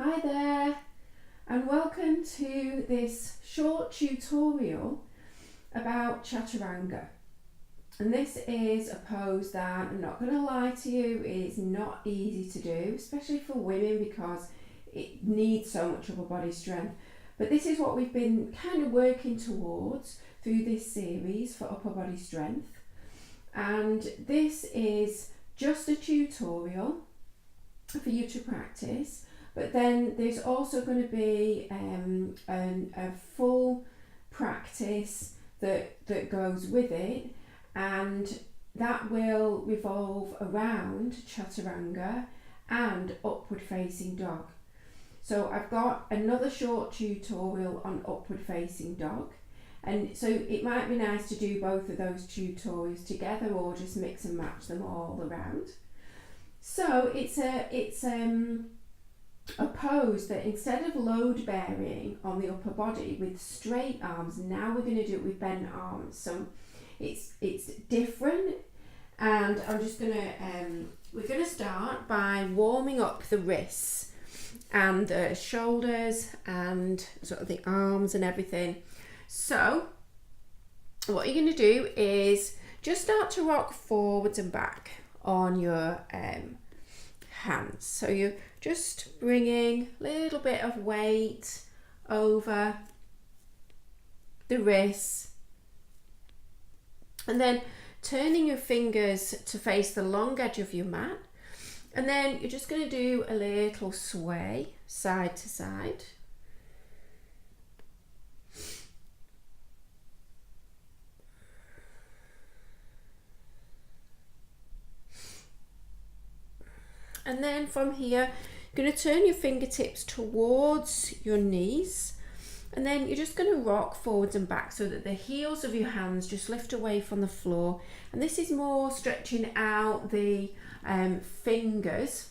Hi there, and welcome to this short tutorial about Chaturanga. And this is a pose that, I'm not going to lie to you, is not easy to do, especially for women because it needs so much upper body strength. But this is what we've been kind of working towards through this series for upper body strength. And this is just a tutorial for you to practice. But then there's also going to be a full practice that goes with it, and that will revolve around Chaturanga and upward facing dog. So I've got another short tutorial on upward facing dog, and so it might be nice to do both of those tutorials together or just mix and match them all around. So it's a pose that instead of load bearing on the upper body with straight arms, now we're going to do it with bent arms. So it's different, and I'm just going to we're going to start by warming up the wrists and the shoulders and sort of the arms and everything. So what you're going to do is just start to rock forwards and back on your hands. So you're just bringing a little bit of weight over the wrists, and then turning your fingers to face the long edge of your mat, and then you're just going to do a little sway side to side. And then from here, you're going to turn your fingertips towards your knees, and then you're just going to rock forwards and back so that the heels of your hands just lift away from the floor. And this is more stretching out the fingers,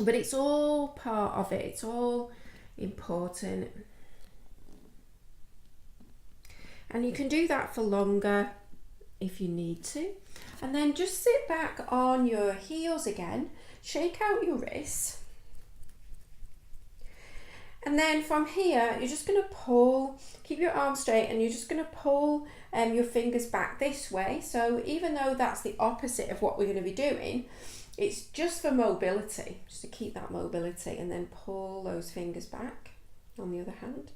but it's all part of it. It's all important. And you can do that for longer if you need to. And then just sit back on your heels again, shake out your wrists. And then from here, you're just going to pull, keep your arms straight, and you're just going to pull your fingers back this way. So even though that's the opposite of what we're going to be doing, it's just for mobility, just to keep that mobility, and then pull those fingers back on the other hand.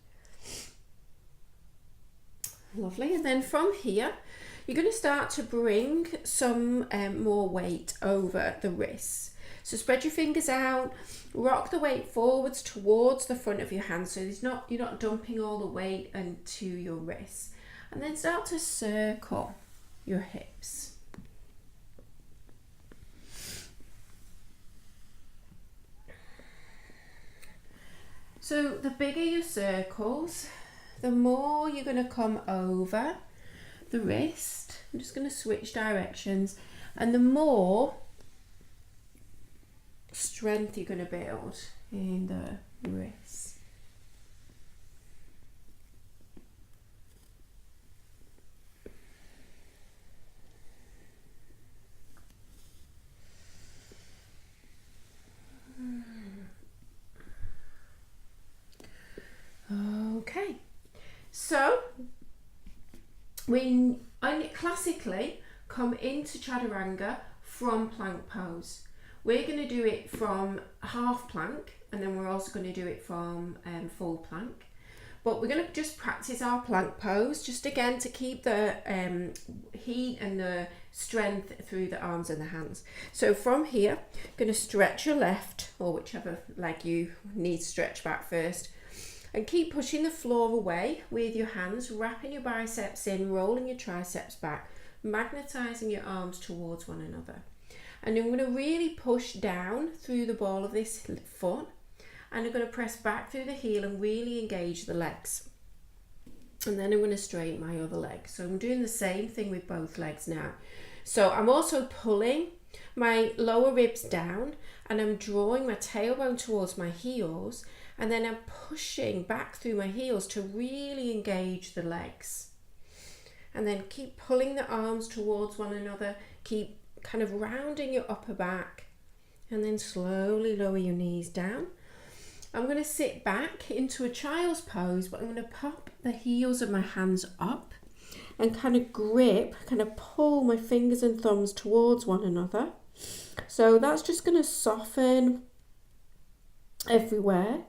Lovely. And then from here, you're going to start to bring some more weight over the wrists. So spread your fingers out, rock the weight forwards towards the front of your hand, so you're not dumping all the weight into your wrists. And then start to circle your hips. So the bigger your circles, the more you're going to come over the wrist. I'm just going to switch directions, and the more strength you're going to build in the wrists. Okay, so we classically come into Chaturanga from plank pose. We're going to do it from half plank, and then we're also going to do it from full plank. But we're going to just practice our plank pose, just again to keep the heat and the strength through the arms and the hands. So from here, going to stretch your left, or whichever leg you need to stretch back first, and keep pushing the floor away with your hands, wrapping your biceps in, rolling your triceps back, magnetizing your arms towards one another. And I'm going to really push down through the ball of this foot, and I'm going to press back through the heel and really engage the legs. And then I'm going to straighten my other leg. So I'm doing the same thing with both legs now. So I'm also pulling my lower ribs down, and I'm drawing my tailbone towards my heels, and then I'm pushing back through my heels to really engage the legs. And then keep pulling the arms towards one another, keep kind of rounding your upper back, and then slowly lower your knees down. I'm going to sit back into a child's pose, but I'm going to pop the heels of my hands up and kind of grip, kind of pull my fingers and thumbs towards one another. So that's just going to soften everywhere.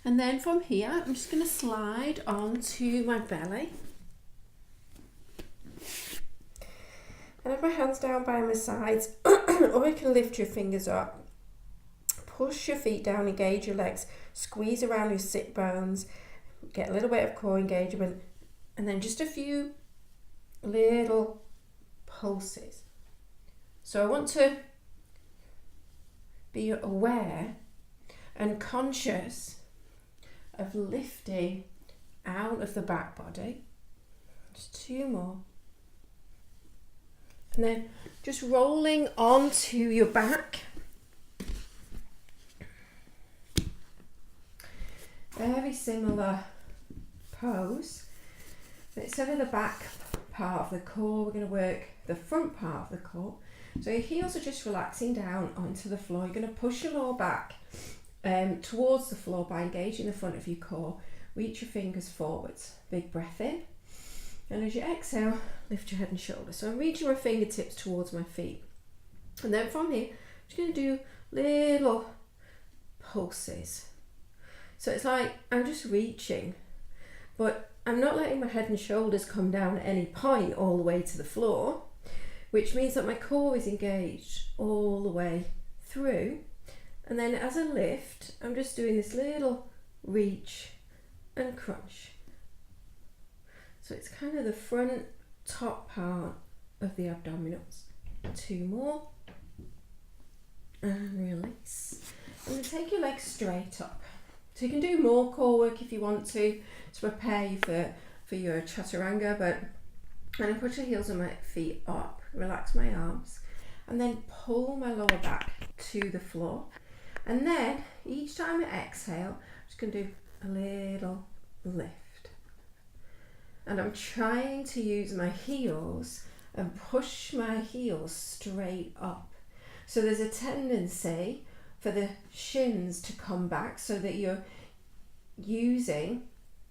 And then from here, I'm just going to slide onto my belly. And have my hands down by my sides, or you can lift your fingers up. Push your feet down, engage your legs, squeeze around your sit bones, get a little bit of core engagement, and then just a few little pulses. So I want to be aware and conscious of lifting out of the back body. Just 2 more. And then just rolling onto your back. Very similar pose. But instead of the back part of the core, we're going to work the front part of the core. So your heels are just relaxing down onto the floor. You're going to push your lower back towards the floor by engaging the front of your core. Reach your fingers forwards. Big breath in. And as you exhale, lift your head and shoulders. So I'm reaching my fingertips towards my feet. And then from here, I'm just going to do little pulses. So it's like I'm just reaching, but I'm not letting my head and shoulders come down at any point all the way to the floor, which means that my core is engaged all the way through. And then as I lift, I'm just doing this little reach and crunch. So it's kind of the front top part of the abdominals. 2 more. And release. And then take your legs straight up. So you can do more core work if you want to prepare you for your chaturanga, but I'm going to put your heels and my feet up, relax my arms, and then pull my lower back to the floor. And then each time I exhale, I'm just going to do a little lift. And I'm trying to use my heels and push my heels straight up. So there's a tendency for the shins to come back so that you're using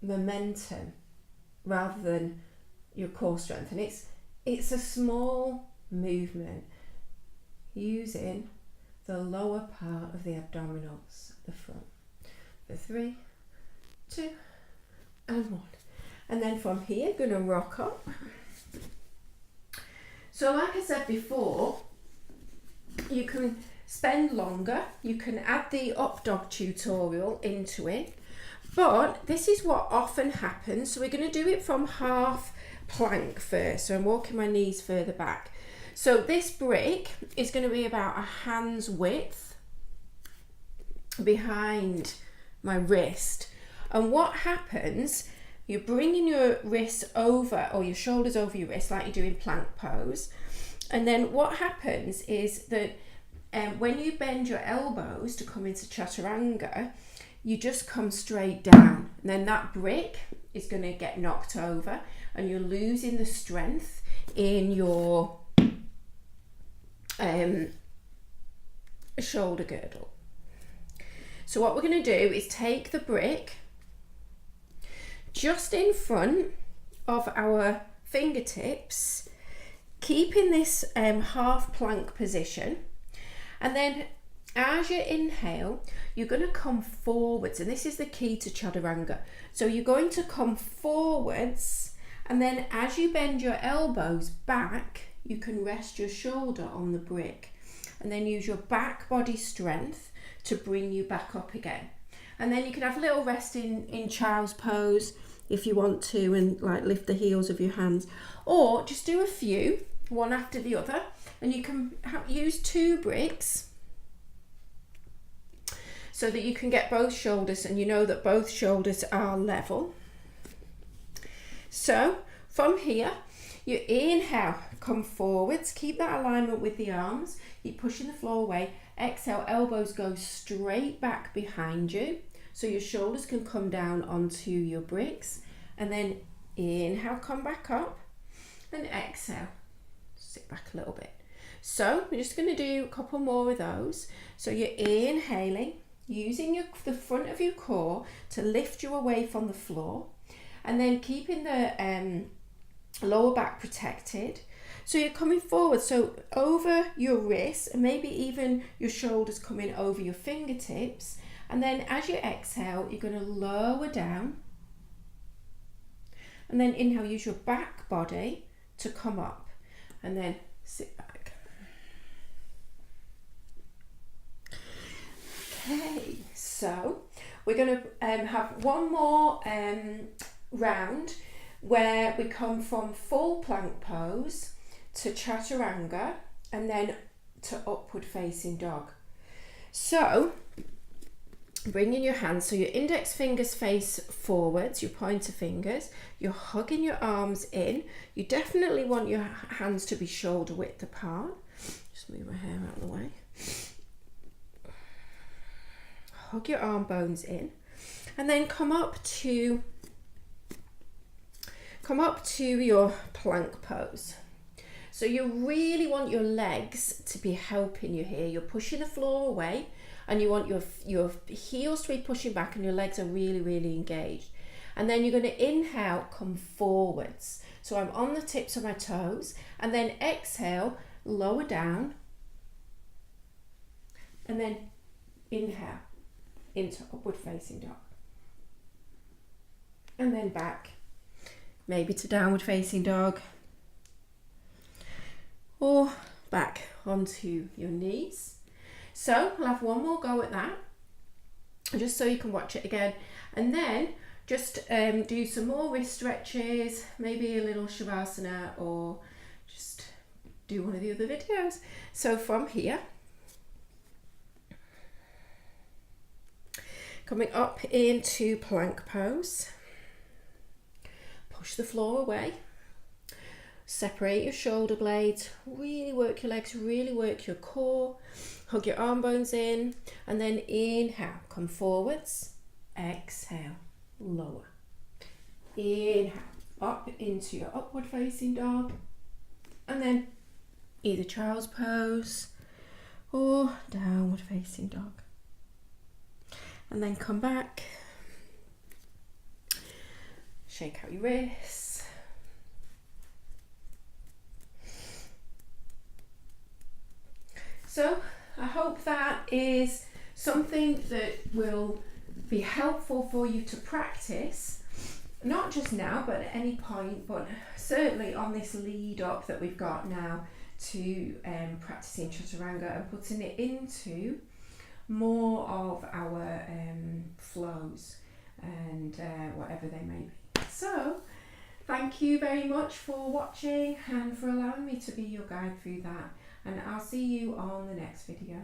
momentum rather than your core strength. And it's a small movement using the lower part of the abdominals, the front. For 3, 2, and 1. And then from here, going to rock up. So like I said before, you can spend longer. You can add the up dog tutorial into it. But this is what often happens. So we're going to do it from half plank first. So I'm walking my knees further back. So this brick is going to be about a hand's width behind my wrist. And what happens, you're bringing your wrists over, or your shoulders over your wrist like you do in plank pose. And then what happens is that when you bend your elbows to come into chaturanga, you just come straight down. And then that brick is going to get knocked over and you're losing the strength in your shoulder girdle. So what we're going to do is take the brick just in front of our fingertips, keeping this half plank position, and then as you inhale, you're going to come forwards, and this is the key to chaturanga. So you're going to come forwards, and then as you bend your elbows back, you can rest your shoulder on the brick, and then use your back body strength to bring you back up again. And then you can have a little rest in child's pose if you want to, and like lift the heels of your hands, or just do a few one after the other, and you can use 2 bricks so that you can get both shoulders and you know that both shoulders are level. So from here, you inhale, come forwards, keep that alignment with the arms, keep pushing the floor away. Exhale, elbows go straight back behind you so your shoulders can come down onto your bricks. And then inhale, come back up. and exhale. Sit back a little bit. So we're just going to do a couple more of those. So you're inhaling, using the front of your core to lift you away from the floor, and then keeping the lower back protected. So you're coming forward, so over your wrists, and maybe even your shoulders coming over your fingertips. And then as you exhale, you're going to lower down. And then inhale, use your back body to come up. And then sit back. Okay, so we're going to have one more round where we come from full plank pose to Chaturanga and then to upward facing dog. So bringing your hands, so your index fingers face forwards, your pointer fingers, you're hugging your arms in. You definitely want your hands to be shoulder width apart. Just move my hair out of the way. Hug your arm bones in, and then come up to your plank pose. So you really want your legs to be helping you here. You're pushing the floor away, and you want your heels to be pushing back, and your legs are really, really engaged. And then you're going to inhale, come forwards. So I'm on the tips of my toes, and then exhale, lower down, and then inhale into upward facing dog. And then back, maybe to downward facing dog, or back onto your knees. So we'll have one more go at that, just so you can watch it again. And then just do some more wrist stretches, maybe a little Shavasana, or just do one of the other videos. So from here, coming up into plank pose, push the floor away, separate your shoulder blades, really work your legs, really work your core, hug your arm bones in, and then inhale, come forwards, exhale, lower, inhale, up into your upward facing dog, and then either child's pose or downward facing dog. And then come back, shake out your wrists, so I hope that is something that will be helpful for you to practice, not just now but at any point, but certainly on this lead up that we've got now to practicing Chaturanga and putting it into more of our flows and whatever they may be. So thank you very much for watching and for allowing me to be your guide through that, and I'll see you on the next video.